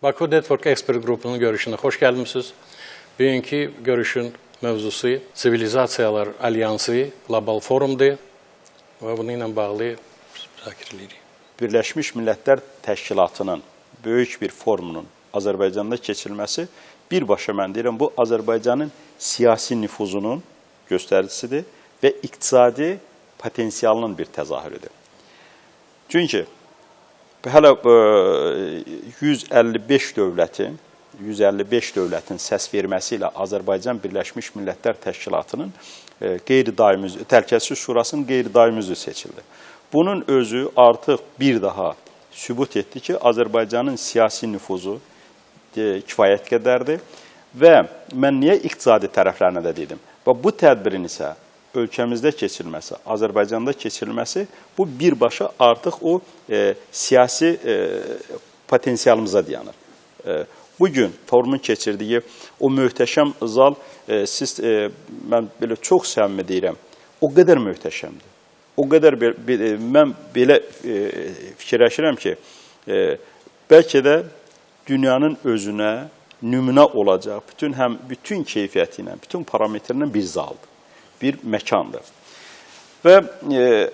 Baku Network Expert qrupunun görüşünə xoş gəlmisiniz. Bugünkü görüşün mövzusu Sivilizasiyalar Alyansı Global Forumdur və bununla bağlı müzakirə edirik. Birləşmiş Millətlər Təşkilatının böyük bir forumunun Azərbaycanda keçirilməsi birbaşa mən deyirəm, bu Azərbaycanın siyasi nüfuzunun göstəricisidir və iqtisadi potensialının bir təzahürüdür. Çünki hələ 155 dövlətin səs verməsi ilə Azərbaycan Birləşmiş Millətlər Təşkilatının Təhlükəsizlik Şurasının qeyri-daimi üzvü seçildi. Bunun özü artıq bir daha sübut etdi ki, Azərbaycanın siyasi nüfuzu kifayət qədərdir və mən niyə iqtisadi tərəflərinə də dedim? Və bu tədbirin isə ölkəmizdə keçirilməsi, Azərbaycanda keçirilməsi, bu birbaşa artıq o siyasi potensialımıza dayanır. Bugün forumun keçirdiyi o möhtəşəm zal, mən belə çox səmimi deyirəm, o qədər möhtəşəmdir. O qədər mən belə fikirləşirəm ki, bəlkə də dünyanın özünə nümunə olacaq, bütün keyfiyyəti ilə, bütün parametrlə bir zaldır, bir məkandır. Və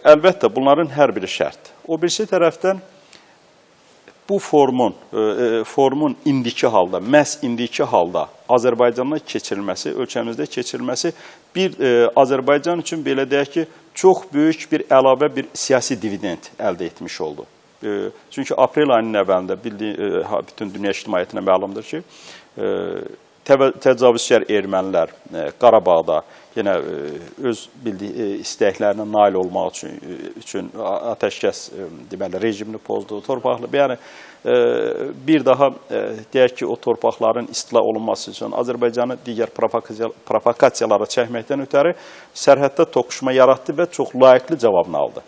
əlbəttə bunların hər biri şərtdir. O birisi tərəfdən bu forumun indiki halda, məhz indiki halda Azərbaycanda keçirilməsi, ölkəmizdə keçirilməsi bir Azərbaycan üçün belə deyək ki, çox böyük bir əlavə bir siyasi dividend əldə etmiş oldu. Çünki aprel ayının əvvəlində bütün dünya ictimaiyyətinə məlumdur ki, təcavüzkar ermənilər Qarabağda yenə öz istəklərinə nail olmaq üçün atəşkəs rejimini pozdu, torpaqlı. Yəni, bir daha deyək ki, o torpaqların istila olunması üçün Azərbaycanı digər provokasiyalara çəkməkdən ötəri sərhəddə toqquşma yaratdı və çox layiqli cavabını aldı.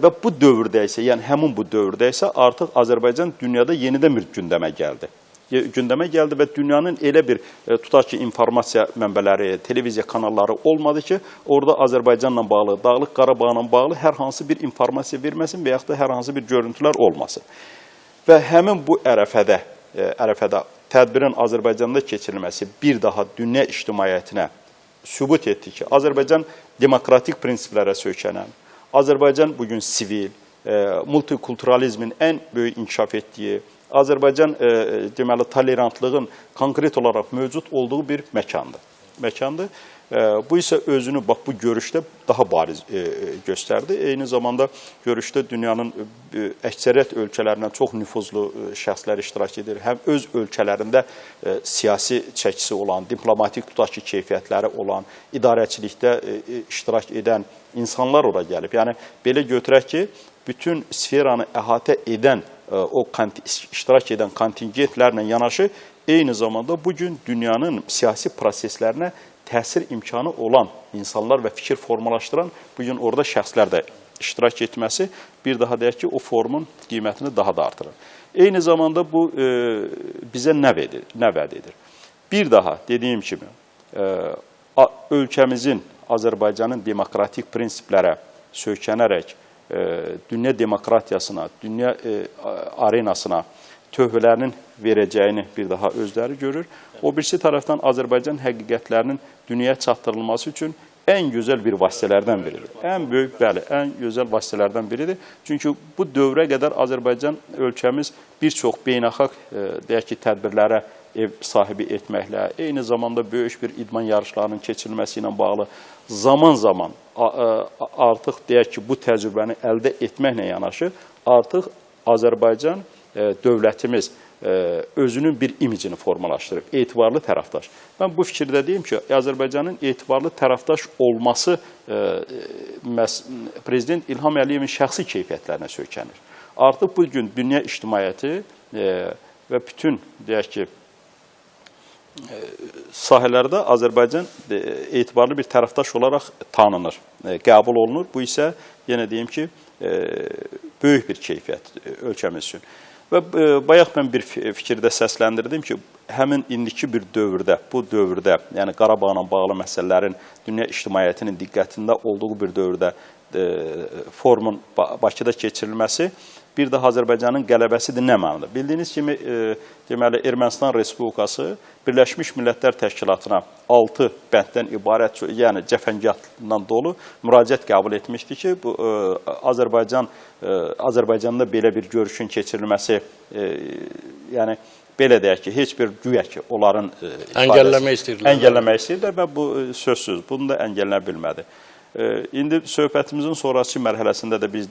Və bu dövrdə isə, yəni həmin bu dövrdə isə artıq Azərbaycan dünyada yenidən bir gündəmə gəldi. Və dünyanın elə bir, tutaq ki, informasiya mənbələri, televiziya kanalları olmadı ki, orada Azərbaycanla bağlı, Dağlıq Qarabağla bağlı hər hansı bir informasiya verməsin və yaxud da hər hansı bir görüntülər olmasın. Və həmin bu ərəfədə tədbirin Azərbaycanda keçirilməsi bir daha dünya ictimaiyyətinə sübut etdi ki, Azərbaycan demokratik prinsiplərə söykənən, Azərbaycan bugün sivil, multikulturalizmin ən böyük inkişaf etdiyi, Azərbaycan deməli tolerantlığın konkret olaraq mövcud olduğu bir məkandır. Bu isə özünü bu görüşdə daha bariz göstərdi. Eyni zamanda görüşdə dünyanın əksəriyyət ölkələrindən çox nüfuzlu şəxslər iştirak edir. Həm öz ölkələrində siyasi çəkisi olan, diplomatik tutaq ki, keyfiyyətləri olan, idarəçilikdə iştirak edən insanlar ora gəlib. Yəni, belə götürək ki, bütün sferanı əhatə edən iştirak edən kontingentlərlə yanaşı, eyni zamanda bugün dünyanın siyasi proseslərinə təsir imkanı olan insanlar və fikir formalaşdıran bugün orada şəxslər də iştirak etməsi bir daha deyək ki, o forumun qiymətini daha da artırır. Eyni zamanda bu bizə nə vəd edir? Bir daha dediyim kimi, ölkəmizin, Azərbaycanın demokratik prinsiplərə söykənərək dünya demokratiyasına, dünya arenasına tövhələrinin verəcəyini bir daha özləri görür. O birisi tərəfdən Azərbaycan həqiqətlərinin dünyaya çatdırılması üçün ən gözəl bir vasitələrdən biridir. Ən böyük, ən gözəl vasitələrdən biridir. Çünki bu dövrə qədər Azərbaycan ölkəmiz bir çox beynəlxalq deyək ki, tədbirlərə ev sahibi etməklə, eyni zamanda böyük bir idman yarışlarının keçirilməsi ilə bağlı zaman artıq deyək ki, bu təcrübəni əldə etməklə yanaşı, artıq Azərbaycan dövlətimiz özünün bir imicini formalaşdırıb, etibarlı tərəfdaş. Mən bu fikirdə deyim ki, Azərbaycanın etibarlı tərəfdaş olması Prezident İlham Əliyevin şəxsi keyfiyyətlərinə söykənir. Artıq bugün dünya ictimaiyyəti və bütün, deyək ki, sahələrdə Azərbaycan etibarlı bir tərəfdaş olaraq tanınır, qəbul olunur. Bu isə, yenə deyim ki, böyük bir keyfiyyət ölkəmiz üçün. Və bayaq mən bir fikirdə səsləndirdim ki, həmin indiki bir dövrdə, bu dövrdə, yəni Qarabağla bağlı məsələlərin dünya ictimaiyyətinin diqqətində olduğu bir dövrdə forumun Bakıda keçirilməsi bir də Azərbaycanın qələbəsidir nə mənada? Bildiyiniz kimi, deməli, Ermənistan Respublikası Birləşmiş Millətlər Təşkilatına 6 bənddən ibarət, yəni cəfəngiyatla dolu müraciət qəbul etmişdi ki, bu Azərbaycanda belə bir görüşün keçirilməsi, yəni belə deyək ki, heç bir güya ki, onların əngəlləmək istəyirlər və bu sözsüz, bunu da əngəllənə bilmədi. İndi söhbətimizin sonraki mərhələsində də biz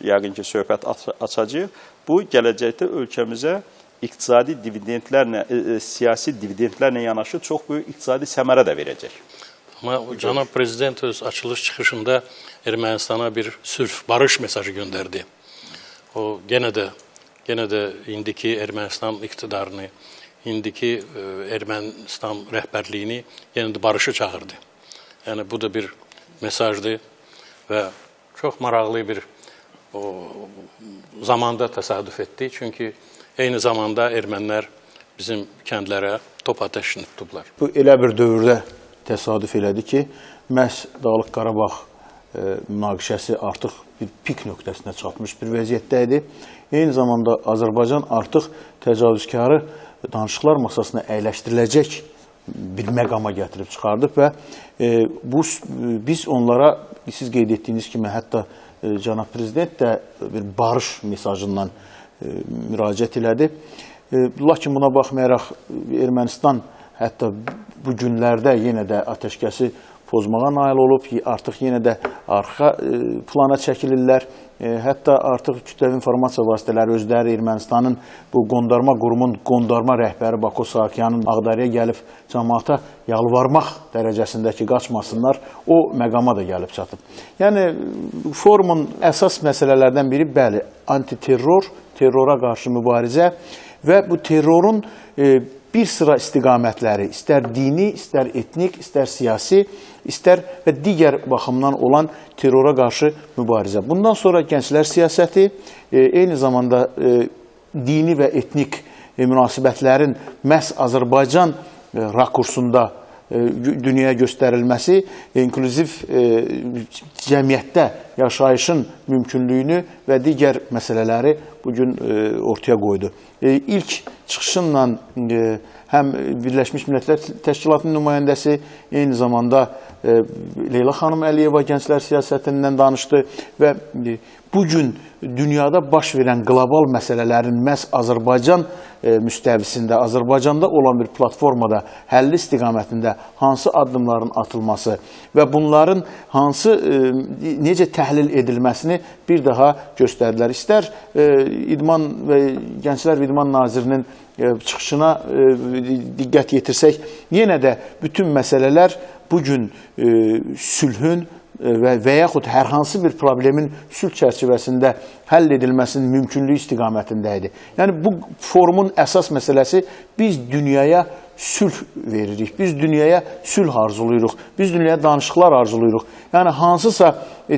yəqin ki, söhbət açacağıq. Bu, gələcəkdə ölkəmizə iqtisadi dividendlərlə, siyasi dividendlərlə yanaşı çox böyük iqtisadi səmərə də verəcək. Amma cənab prezident öz açılış çıxışında Ermənistana bir sülh, barış mesajı göndərdi. O, yenə də indiki Ermənistan iqtidarını, indiki Ermənistan rəhbərliyini yenə də barışı çağırdı. Yəni, bu da bir mesajdır və çox maraqlı bir zamanda təsadüf etdi. Çünki eyni zamanda ermənilər bizim kəndlərə top ateşini tutublar. Bu elə bir dövrdə təsadüf elədi ki, məhz Dağlıq Qarabağ münaqişəsi artıq bir pik nöqtəsinə çatmış bir vəziyyətdə idi. Eyni zamanda Azərbaycan artıq təcavüzkarı danışıqlar masasına əyləşdiriləcək bir məqama gətirib çıxardıq və biz onlara, siz qeyd etdiyiniz kimi, hətta cənab prezident də bir barış mesajından müraciət elədi. Lakin buna baxmayaraq Ermənistan hətta bu günlərdə yenə də atəşkəsi pozmağa nail olub, artıq yenə də arxa plana çəkilirlər. Hətta artıq kütləvi informasiya vasitələri özləri Ermənistanın bu qondarma qurumun qondarma rəhbəri Bako Saakyanın Ağdərəyə gəlib cəmaata yalvarmaq dərəcəsindəki qaçmasınlar, o məqama da gəlib çatıb. Yəni, forumun əsas məsələlərdən biri, bəli, antiterror, terrora qarşı mübarizə və bu terrorun bir sıra istiqamətləri, istər dini, istər etnik, istər siyasi, istər və digər baxımdan olan terrora qarşı mübarizə. Bundan sonra gənclər siyasəti, eyni zamanda dini və etnik münasibətlərin məhz Azərbaycan rakursunda dünyaya göstərilməsi, inklüziv cəmiyyətdə yaşayışın mümkünlüyünü və digər məsələləri bugün ortaya qoydu. İlk çıxışınla həm Birləşmiş Millətlər Təşkilatının nümayəndəsi, eyni zamanda Leyla xanım Əliyeva gənclər siyasətindən danışdı və bugün dünyada baş verən qlobal məsələlərin məhz Azərbaycan müstəvisində, Azərbaycanda olan bir platformada həlli istiqamətində hansı addımların atılması və bunların necə təhlil edilməsini bir daha göstərdilər. İstər İdman və Gənclər və İdman Nazirinin çıxışına diqqət yetirsək, yenə də bütün məsələlər bugün sülhün və yaxud hər hansı bir problemin sülh çərçivəsində həll edilməsinin mümkünlüyü istiqamətində idi. Yəni, bu forumun əsas məsələsi biz dünyaya sülh veririk, biz dünyaya sülh arzuluyuruq, biz dünyaya danışıqlar arzuluyuruq. Yəni, hansısa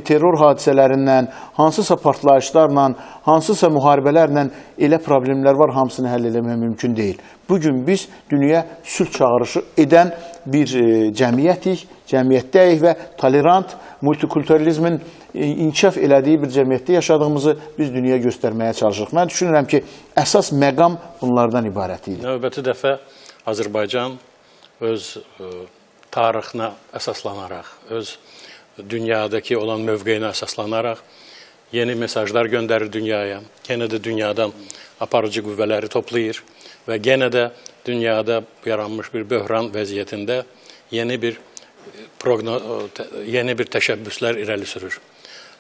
terror hadisələrindən, hansısa partlayışlarla, hansısa müharibələrlə elə problemlər var, hamısını həll eləmək mümkün deyil. Bugün biz dünyaya sülh çağırışı edən bir cəmiyyətdəyik və tolerant, multikulturalizmin inkişaf elədiyi bir cəmiyyətdə yaşadığımızı biz dünyaya göstərməyə çalışırıq. Mən düşünürəm ki, əsas məqam bunlardan ibarət idi. Növbəti dəfə Azərbaycan öz tarixinə əsaslanaraq, öz dünyadakı olan mövqeyinə əsaslanaraq yeni mesajlar göndərir dünyaya. Yenə də dünyadan aparıcı qüvvələri toplayır və yenə də dünyada yaranmış bir böhran vəziyyətində yeni bir təşəbbüslər irəli sürür.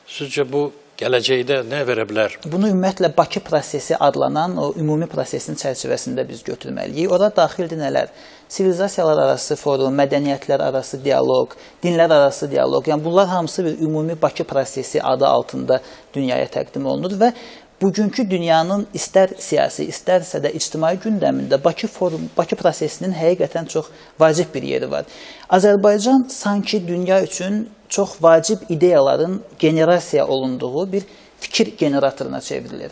Sizcə bu gələcəkdə nə verə bilər? Bunu ümumiyyətlə Bakı prosesi adlanan o ümumi prosesin çərçivəsində biz götürməliyik. Orada daxildir nələr? Sivilizasiyalar arası forum, mədəniyyətlər arası dialoq, dinlər arası dialoq. Yəni bunlar hamısı bir ümumi Bakı prosesi adı altında dünyaya təqdim olunur və bugünkü dünyanın istər siyasi, istərsə də ictimai gündəmində Bakı prosesinin həqiqətən çox vacib bir yeri var. Azərbaycan sanki dünya üçün çox vacib ideyaların generasiya olunduğu bir fikir generatoruna çevrilir.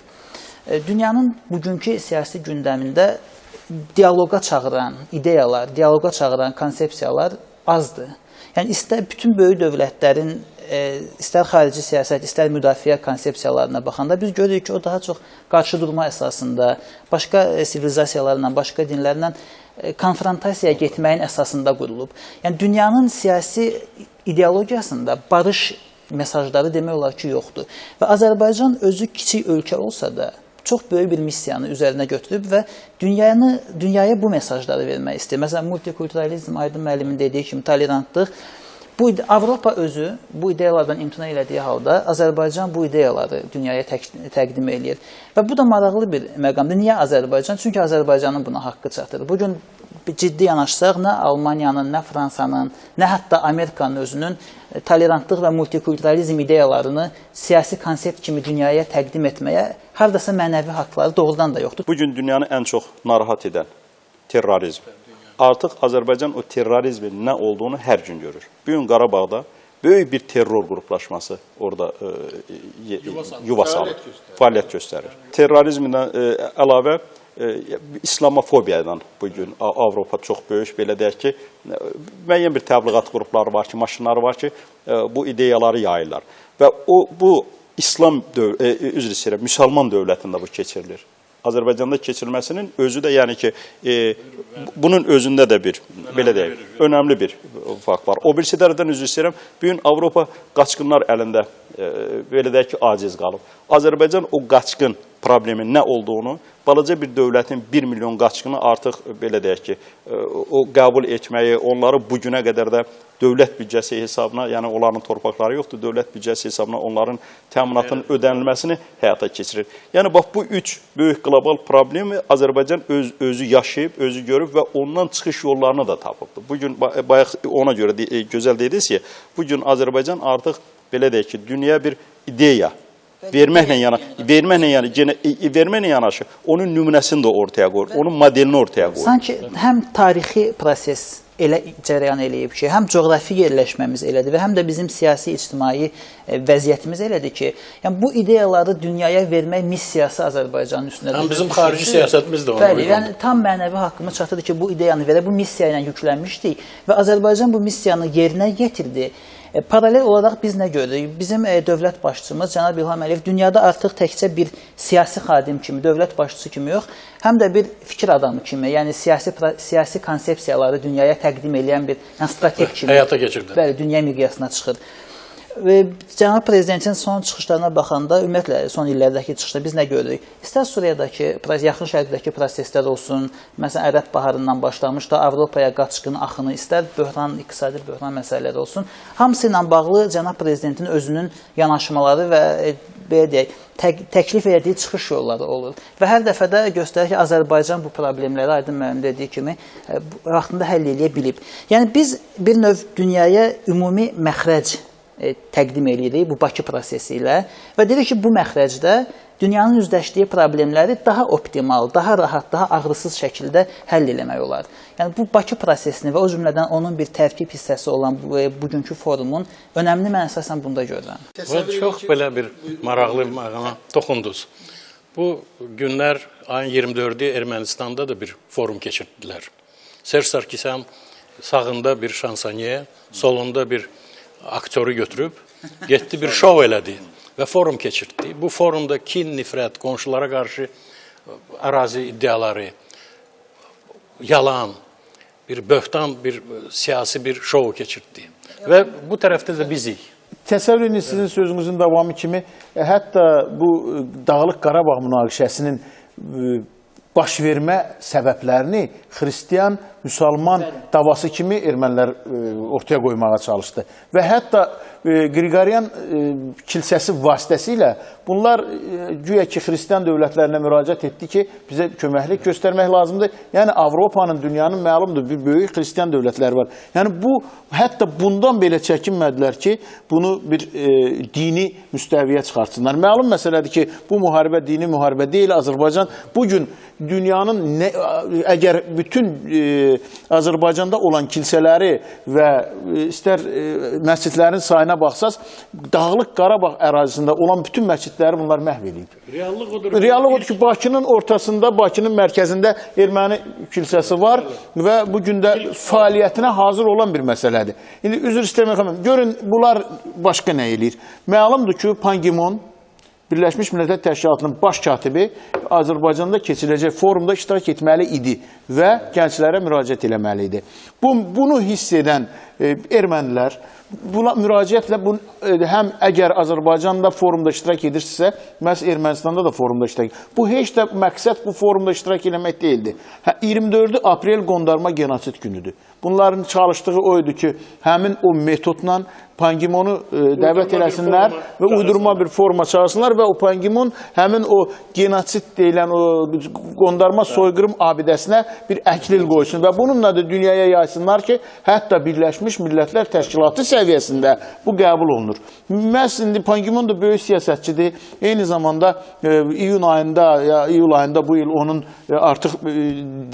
Dünyanın bugünkü siyasi gündəmində dialoqa çağıran ideyalar, dialoqa çağıran konsepsiyalar azdır. Yəni, bütün böyük dövlətlərin istər xarici siyasət, istər müdafiə konsepsiyalarına baxanda biz görürük ki, o daha çox qarşı durma əsasında, başqa sivilizasiyalarla, başqa dinlərlə konfrontasiyaya getməyin əsasında qurulub. Yəni, dünyanın siyasi ideologiyasında barış mesajları demək olar ki, yoxdur. Və Azərbaycan özü kiçik ölkə olsa da, çox böyük bir missiyanı üzərinə götürüb və dünyaya bu mesajları vermək istəyir. Məsələn, multikulturalizm, Aydın müəllimin dediyi kimi tolerantlıq. Avropa özü bu ideyalardan imtina elədiyi halda Azərbaycan bu ideyaları dünyaya təqdim eləyir. Və bu da maraqlı bir məqamdır. Niyə Azərbaycan? Çünki Azərbaycanın buna haqqı çatır. Bugün ciddi yanaşsaq, nə Almaniyanın, nə Fransanın, nə hətta Amerikanın özünün tolerantlıq və multikulturalizm ideyalarını siyasi konsept kimi dünyaya təqdim etməyə haradasa mənəvi haqları doğrudan da yoxdur. Bugün dünyanı ən çox narahat edən terrorizm. Artıq Azərbaycan o terrorizmin nə olduğunu hər gün görür. Bugün Qarabağda böyük bir terror qruplaşması orada yuva salır, fəaliyyət göstərir. Terrorizmdən əlavə İslamofobiyadan bugün Avropa çox böyük, belə deyək ki, müəyyən bir təbliğat qrupları var ki, maşınları var ki, bu ideyaları yayırlar. Və bu İslam, üzr istəyirəm, müsəlman dövlətində bu keçirilir. Azərbaycanda keçirilməsinin özü də, yəni ki, bunun özündə də bir, belə deyək, önəmli bir fakt var. O birisi tərəfdən üzr istəyirəm, bugün Avropa qaçqınlar əlində, belə deyək ki, aciz qalıb. Azərbaycan o qaçqın problemin nə olduğunu, balaca bir dövlətin 1 milyon qaçqını artıq, belə deyək ki, o qəbul etməyi, onları bugünə qədər də dövlət büdcəsi hesabına, yəni onların torpaqları yoxdur, dövlət büdcəsi hesabına onların təminatının ödənilməsini həyata keçirir. Yəni, bax, bu üç böyük qlobal problemi Azərbaycan özü yaşayıb, özü görüb və ondan çıxış yollarını da tapıbdır. Bugün, bayaq ona görə gözəl dediniz ki, bugün Azərbaycan artıq, belə deyək ki, dünya bir ideya, verməklə yanaşı, onun nümunəsini də ortaya qoyur, onun modelini ortaya qoyur. Sanki həm tarixi proses elə cərəyan eləyib ki, həm coğrafi yerləşməmiz elədir və həm də bizim siyasi, ictimai vəziyyətimiz elədir ki, yəni bu ideyaları dünyaya vermək missiyası Azərbaycanın üstündə. Həm bizim xarici siyasətimiz də ona uyğundur. Yəni tam mənəvi haqqımız çatırdı ki, bu ideyanı verək, bu missiya ilə yüklənmişdik və Azərbaycan bu missiyanı yerinə yetirdi. Paralel olaraq biz nə görürük? Bizim dövlət başçımız cənab İlham Əliyev dünyada artıq təkcə bir siyasi xadim kimi, dövlət başçısı kimi yox, həm də bir fikir adamı kimi, yəni siyasi konsepsiyaları dünyaya təqdim edən bir strateg kimi həyata keçirdi. Bəli, dünya miqyasına çıxır. Cənab Prezidentin son çıxışlarına baxanda, ümumiyyətlə son illərdəki çıxışda biz nə görürük? İstər Suriyadakı, yaxın şərqdəki proseslər olsun, məsələn, Ərəb baharından başlamış da Avropaya qaçqın axını, istər böhran, iqtisadi böhran məsələləri olsun. Hamısı ilə bağlı Cənab Prezidentin özünün yanaşmaları və belə deyək, təklif etdiyi çıxış yolları olur. Və hər dəfə də göstərir ki, Azərbaycan bu problemləri Aydın müəllim dediyi kimi vaxtında həll edə bilib. Yəni biz bir növ dünyaya ümumi məxrəc təqdim edirik bu Bakı prosesi ilə və dedik ki, bu məxrəcdə dünyanın üzləşdiyi problemləri daha optimal, daha rahat, daha ağrısız şəkildə həll eləmək olar. Yəni bu Bakı prosesini və o cümlədən onun bir tərkib hissəsi olan bugünkü forumun önəmli mən əsasən bunda görürəm. Və çox belə bir maraqlı məqama toxundunuz. Bu günlər ayın 24-ü Ermənistanda da bir forum keçirdilər. Serj Sarkisyan sağında bir şansonye, solunda bir aktörü götürüb, getdi bir şov elədi və forum keçirdi. Bu forumda kin, nifrət, qonşulara qarşı ərazi iddiaları, yalan, bir böhtan, bir siyasi bir şov keçirdi. Və bu tərəfdə də bizik. Təsəvvür edin, sizin sözünüzün davamı kimi, hətta bu Dağlıq Qarabağ münaqişəsinin baş vermə səbəblərini xristiyan, müsəlman davası kimi ermənilər ortaya qoymağa çalışdı. Və hətta Qriqoryan kilsəsi vasitəsilə bunlar güya ki, xristiyan dövlətlərinə müraciət etdi ki, bizə köməklik göstərmək lazımdır. Yəni, Avropanın, dünyanın məlumdur, bir böyük xristiyan dövlətləri var. Yəni, hətta bundan belə çəkinmədilər ki, bunu bir dini müstəviyə çıxartsınlar. Məlum məsələdir ki, bu müharibə dini müharibə deyil. Azərbaycan bugün dünyanın əgər bütün Azərbaycanda olan kilsələri və istər məscidlərin sayına baxsaz, Dağlıq Qarabağ ərazisində olan bütün məscidləri bunlar məhv edib. Reallıq odur ki, Bakının ortasında, Bakının mərkəzində erməni kilsəsi var və bu gün də fəaliyyətinə hazır olan bir məsələdir. İndi üzr istəmək xanım, görün bunlar başqa nə eləyir? Məlumdur ki, Pan Ki-moon Birləşmiş Millətlər Təşkilatının baş katibi Azərbaycanda keçiriləcək forumda iştirak etməli idi və gənclərə müraciət eləməli idi. Bunu hiss edən ermənilər müraciətlə həm əgər Azərbaycanda forumda iştirak edirsə, məhz Ermənistanda da forumda iştirak edir. Bu heç də məqsəd bu forumda iştirak eləmək deyildi. 24 aprel qondarma genosid günüdür. Bunların çalışdığı oydu ki, həmin o metodla Pan Ki-moonu dəvət eləsinlər və uydurma bir forma çağırsınlar və o Pan Ki-moon həmin o genosid deyilən o qondarma soyqırım abidəsinə bir əklil qoysun və bununla da dünyaya yaysınlar ki, hətta Birləşmiş Millətlər Təşkilatı səviyyəsində bu qəbul olunur. Məhz indi Pan Ki-moon da böyük siyasətçidir. Eyni zamanda iyun ayında bu il onun artıq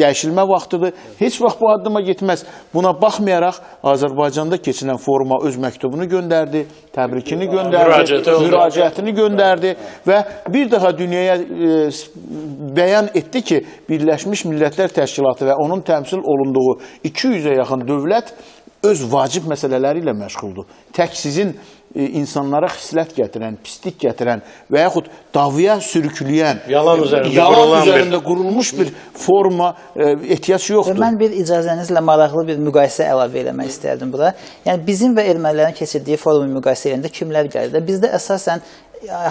dəyişilmə vaxtıdır. Heç vaxt bu addıma getməz. Buna baxmayaraq Azərbaycanda keçilən foruma öz məktubunu göndərdi, təbrikini göndərdi, müraciətini göndərdi və bir daha dünyaya bəyan etdi ki, Birləşmiş Millətlər Təşkilatı və onun təmsil olunduğu 200-ə yaxın dövlət öz vacib məsələləri ilə məşğuldur. Tək sizin insanlara xislət gətirən, pislik gətirən və yaxud davaya sürükləyən, yalan üzərində qurulmuş bir forma ehtiyac yoxdur. Mən bir icazənizlə maraqlı bir müqayisə əlavə eləmək istərdim bura. Yəni, bizim və ermənilərin keçirdiyi forumu müqayisə edəndə kimlər gəlir? Bizdə əsasən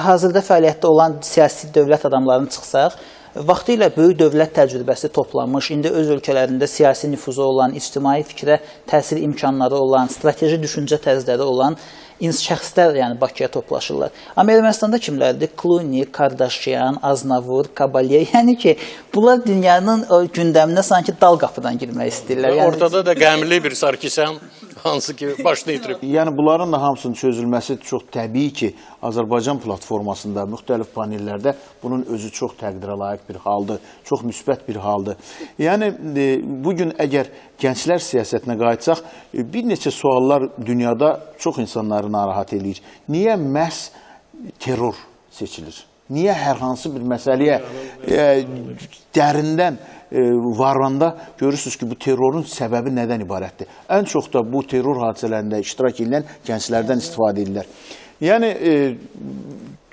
hazırda fəaliyyətdə olan siyasi dövlət adamlarını çıxsaq, vaxtilə böyük dövlət təcrübəsi toplanmış, indi öz ölkələrində siyasi nüfuzu olan, ictimai fikrə təsir imkanları olan, strateji düşüncə tərzləri olan şəxslər yəni Bakıya toplaşırlar. Amma Ermənistanda kimlərdir? Kluni, Kardaşyan, Aznavur, Kabalye. Yəni ki, bunlar dünyanın gündəminə sanki dal qapıdan girmək istəyirlər. Ortada da qəmli bir Sarkisyan, hansı ki başını itirib. Yəni bunların da hamısının çözülməsi çox təbii ki, Azərbaycan platformasında, müxtəlif panellərdə bunun özü çox təqdirə layiq bir haldır, çox müsbət bir haldır. Yəni bugün əgər gənclər siyasətinə qayıtsaq, bir neçə suallar dünyada çox insanları narahat edir. Niyə məhz terror seçilir? Niyə hər hansı bir məsələyə dərindən varanda görürsünüz ki, bu terrorun səbəbi nədən ibarətdir? Ən çox da bu terror hadisələrində iştirak edən gənclərdən istifadə edirlər. Yəni,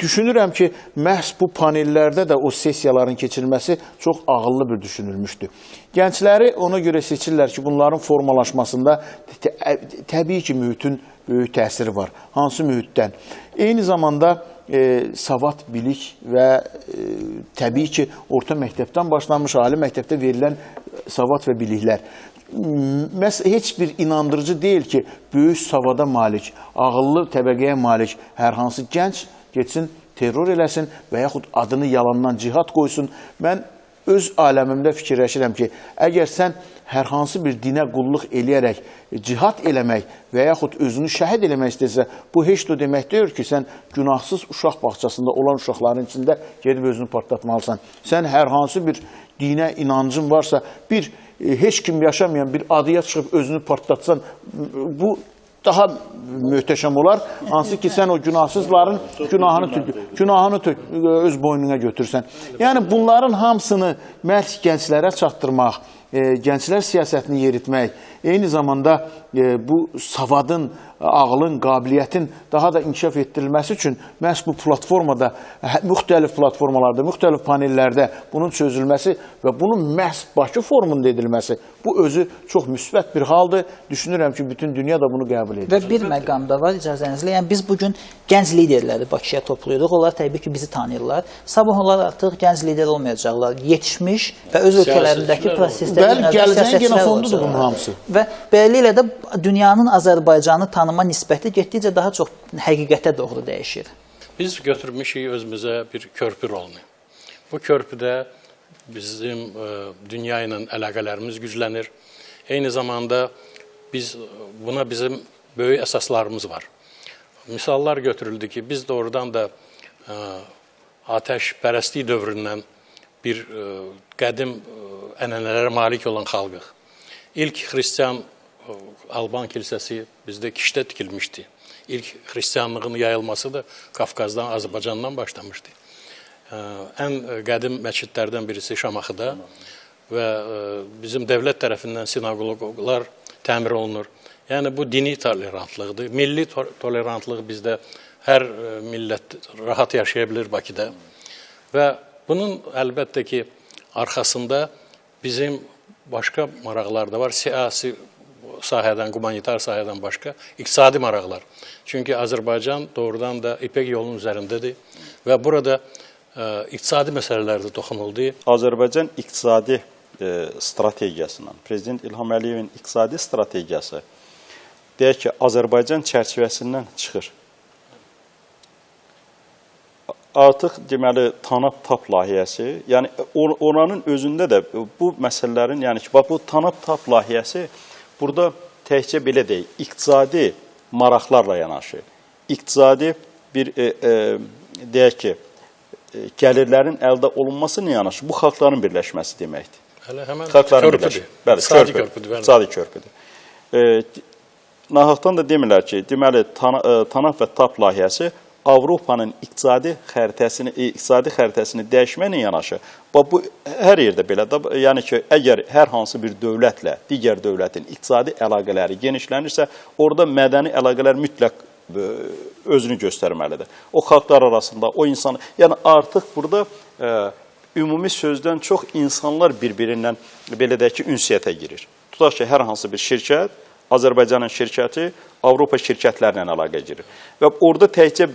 düşünürəm ki, məhz bu panellərdə də o sessiyaların keçirilməsi çox ağıllı bir düşünülmüşdür. Gəncləri ona görə seçirlər ki, bunların formalaşmasında təbii ki, mühitin böyük təsiri var. Hansı mühitdən? Eyni zamanda savad, bilik və təbii ki, orta məktəbdən başlanmış, ali məktəbdə verilən savad və biliklər. Heç bir inandırıcı deyil ki, böyük savada malik, ağıllı təbəqəyə malik hər hansı gənc geçsin, terror eləsin və yaxud adını yalandan cihad qoysun. Mən öz aləmimdə fikirləşirəm ki, əgər sən hər hansı bir dinə qulluq eləyərək cihad eləmək və yaxud özünü şəhid eləmək istəyirsə, bu heç də demək deyil ki, sən günahsız uşaq bağçasında olan uşaqların içində gedib özünü partlatmalısan. Sən hər hansı bir dinə inancın varsa, heç kim yaşamayan bir adıya çıxıb özünü partlatsan, bu daha möhtəşəm olar. Hansı ki, sən o günahsızların günahını öz boynuna götürsən. Yəni, bunların hamısını məhz gənclərə çatdırmaq, gənclər siyasətini yeritmək, eyni zamanda bu savadın, ağlın, qabiliyyətin daha da inkişaf etdirilməsi üçün məhz bu platformada, müxtəlif platformalarda, müxtəlif panellərdə bunun çözülməsi və bunun məhz Bakı forumunda edilməsi, bu özü çox müsbət bir haldır. Düşünürəm ki, bütün dünya da bunu qəbul edir. Və bir məqamda var, icazənizlə, yəni biz bugün gənc liderləri Bakıya toplayırıq, onlar təbii ki, bizi tanıyırlar. Sabah onlar artıq gənc lider olmayacaqlar, yetişmiş və öz ölkələrindəki prosesdə siyasətçilər olacaqlar. Və beləliklə də dünyanın Azərbaycanı tanıma nisbəti getdikcə daha çox həqiqətə doğru dəyişir. Biz götürmüşük özümüzə bir körpü rolunu. Bu körpüdə bizim dünya ilə əlaqələrimiz güclənir. Eyni zamanda buna bizim böyük əsaslarımız var. Misallar götürüldü ki, biz doğrudan da atəşpərəstlik dövründən bir qədim ənənələrə malik olan xalqıq. İlk Xristian Alban kilsəsi bizdə Kişdə tikilmişdi. İlk Xristianlığın yayılması da Qafqazdan, Azərbaycandan başlamışdı. Ən qədim məscidlərdən birisi Şamaxıda və bizim dövlət tərəfindən sinagoglar təmir olunur. Yəni bu dini tolerantlıqdır. Milli tolerantlıq bizdə hər millət rahat yaşaya bilir Bakıda. Və bunun əlbəttə ki, arxasında bizim başqa maraqlar da var. Siyasi sahədən, humanitar sahədən başqa iqtisadi maraqlar. Çünki Azərbaycan doğrudan da İpək yolunun üzərindədir və burada iqtisadi məsələlərdə toxunuldu. Azərbaycan iqtisadi strategiyasından, Prezident İlham Əliyevin iqtisadi strategiyası deyək ki, Azərbaycan çərçivəsindən çıxır. Artıq deməli TANAP-TAP layihəsi, yəni oranın özündə də bu məsələlərin, yəni ki, bu TANAP-TAP layihəsi burada təkcə belə deyil, iqtisadi maraqlarla yanaşı, iqtisadi bir deyək ki, gəlirlərin əldə olunmasına yanaşı, bu xalqların birləşməsi deməkdir. Hələ həmən körpüdür. Bəli, iqtisadi körpüdür. Nahaqdan da demirlər ki, deməli TANAP və TAP layihəsi Avropanın iqtisadi xəritəsini dəyişməklə yanaşı, bu hər yerdə belədir. Yəni ki, əgər hər hansı bir dövlətlə digər dövlətin iqtisadi əlaqələri genişlənirsə, orada mədəni əlaqələr mütləq özünü göstərməlidir. O xalqlar arasında, o insan, yəni artıq burada ümumi sözdən çox insanlar bir-birindən belə deyək ki, ünsiyyətə girir. Tutaq ki, hər hansı bir şirkət, Azərbaycanın şirkəti Avropa şirkətlərlə əlaqə girir. Və orada təkcə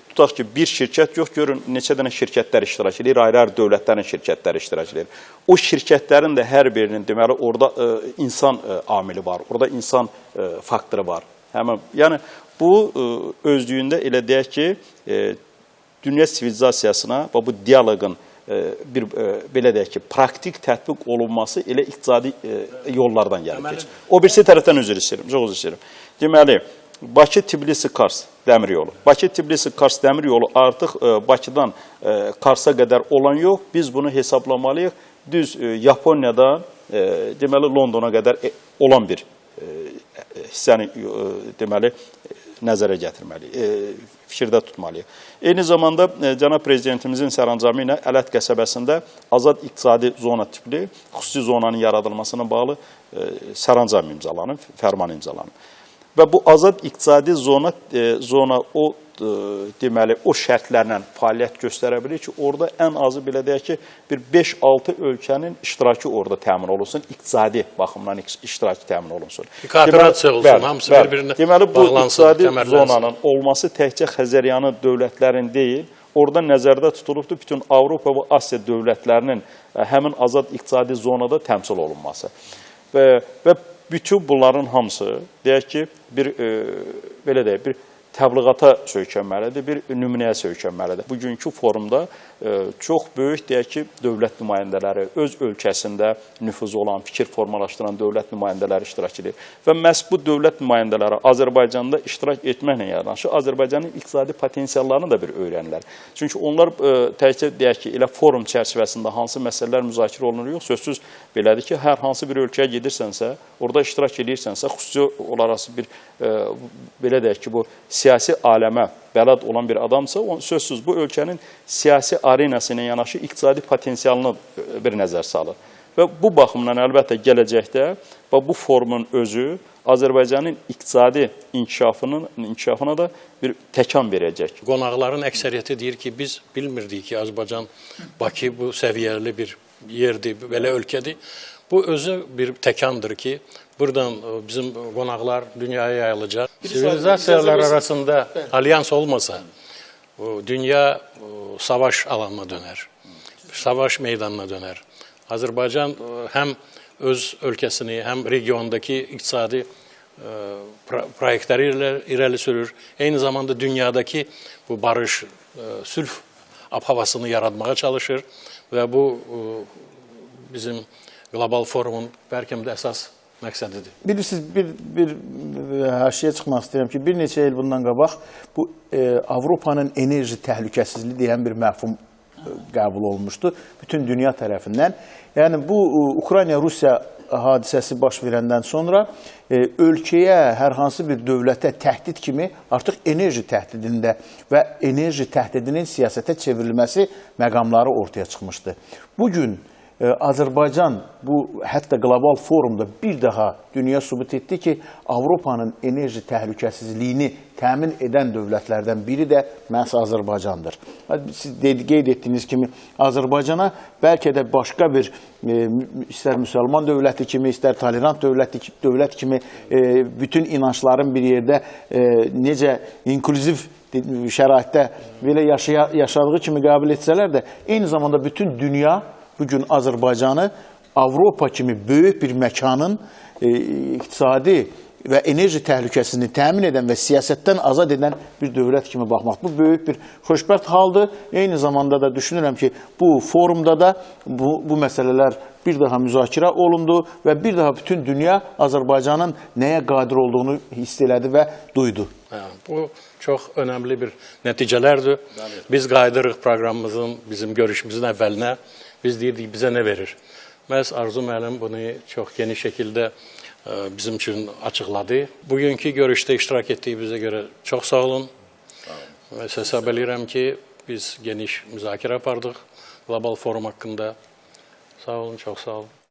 tutaq ki, bir şirkət yox, görün, neçə dənə şirkətlər iştirak edir, ayrı-ayrı dövlətlərin şirkətləri iştirak edir. O şirkətlərin də hər birinin, deməli, orada insan amili var, orada insan faktoru var. Yəni, bu özlüyündə elə deyək ki, dünya sivilizasiyasına və bu dialoqun bir belə deyək ki, praktik tətbiq olunması elə iqtisadi yollardan gəlib keçir. O birisi tərəfdən üzr istəyirəm, çox üzr istəyirəm. Deməli, Bakı-Tbilisi-Kars dəmir yolu. Bakı-Tbilisi-Kars dəmir yolu artıq Bakıdan Karsa qədər olan yox, biz bunu hesablamalıyıq. Düz Yaponiyadan, deməli, Londona qədər olan bir hissəni, deməli, nəzərə gətirməliyik, fikirdə tutmalıyıq. Eyni zamanda Cənab Prezidentimizin sərəncamı ilə Ələt qəsəbəsində azad iqtisadi zona tipli xüsusi zonanın yaradılmasına bağlı sərəncam imzalanıb, fərman imzalanıb. Və bu azad iqtisadi zona o deməli, o şərtlərlə fəaliyyət göstərə bilir ki, orada ən azı belə deyək ki, bir 5-6 ölkənin iştirakı orada təmin olunsun, iqtisadi baxımdan iştirakı təmin olunsun. Kooperasiya olsun, hamısı bir-birinə bağlansın. Deməli, bu iqtisadi zonanın olması təkcə Xəzəryanı dövlətlərin deyil, orada nəzərdə tutulubdur bütün Avropa və Asiya dövlətlərinin həmin azad iqtisadi zonada təmsil olunması. Və bütün bunların hamısı, deyək ki, belə deyək, bir təbliğata söykənməlidir, bir nümunəyə söykənməlidir. Bugünkü forumda çox böyük, deyək ki, dövlət nümayəndələri, öz ölkəsində nüfuzu olan, fikir formalaşdıran dövlət nümayəndələri iştirak edir. Və məhz bu dövlət nümayəndələri Azərbaycanda iştirak etməklə yanaşı, Azərbaycanın iqtisadi potensiallarını da bir öyrənirlər. Çünki onlar təkcə, deyək ki, elə forum çərçivəsində hansı məsələlər müzakirə olunur, yox, sözsüz belədir ki, hər hansı bir ölkəyə gedirsənsə, orada iştirak edirsənsə, xüsusi olaraq bir, belə deyək ki, bu siyasi aləmə bələd olan bir adamsa, sözsüz bu ölkənin siyasi arenası ilə yanaşı iqtisadi potensialını bir nəzər salır. Və bu baxımdan əlbəttə gələcəkdə bu forumun özü Azərbaycanın iqtisadi inkişafına da bir təkan verəcək. Qonaqların əksəriyyəti deyir ki, biz bilmirdik ki, Azərbaycan, Bakı bu səviyyəli bir yerdir, belə ölkədir. Bu özü bir təkandır ki, buradan bizim qonaqlar dünyaya yayılacaq. Sivilizasiyalar arasında alyans olmasa, dünya savaş alanına dönər, savaş meydanına dönər. Azərbaycan həm öz ölkəsini, həm regiondakı iqtisadi proyektləri irəli sürür. Eyni zamanda dünyadakı bu barış, sülh havasını yaratmağa çalışır və bu bizim qlobal forumun bəlkə də əsas məqsədidir. Bilirsiniz, bir həşiyə çıxmaq istəyirəm ki, bir neçə il bundan qabaq bu Avropanın enerji təhlükəsizliyi deyən bir məfhum qəbul olunmuşdu bütün dünya tərəfindən. Yəni bu Ukrayna-Rusiya hadisəsi baş verəndən sonra ölkəyə, hər hansı bir dövlətə təhdid kimi artıq enerji təhdidində və enerji təhdidinin siyasətə çevrilməsi məqamları ortaya çıxmışdı. Bugün Azərbaycan bu hətta qlobal forumda bir daha dünya sübut etdi ki, Avropanın enerji təhlükəsizliyini təmin edən dövlətlərdən biri də məhz Azərbaycandır. Siz qeyd etdiyiniz kimi Azərbaycana bəlkə də başqa bir istər müsəlman dövləti kimi, istər tolerant dövlət kimi bütün inancların bir yerdə necə inklüziv şəraitdə belə yaşadığı kimi qəbul etsələr də, eyni zamanda bütün dünya bugün Azərbaycanı Avropa kimi böyük bir məkanın iqtisadi və enerji təhlükəsini təmin edən və siyasətdən azad edən bir dövlət kimi baxmaq. Bu böyük bir xoşbəxt haldır. Eyni zamanda da düşünürəm ki, bu forumda da bu məsələlər bir daha müzakirə olundu və bir daha bütün dünya Azərbaycanın nəyə qadir olduğunu hiss elədi və duydu. Bu çox önəmli bir nəticələrdir. Biz qayıdırıq proqramımızın, bizim görüşümüzün əvvəlinə. Biz deyirdik, bizə nə verir? Məhz Arzu müəllim bunu çox geniş şəkildə bizim üçün açıqladı. Bugünkü görüşdə iştirak etdiyimizə görə çox sağ olun. Və hesab edirəm ki, biz geniş müzakirə apardıq qlobal forum haqqında. Sağ olun, çox sağ olun.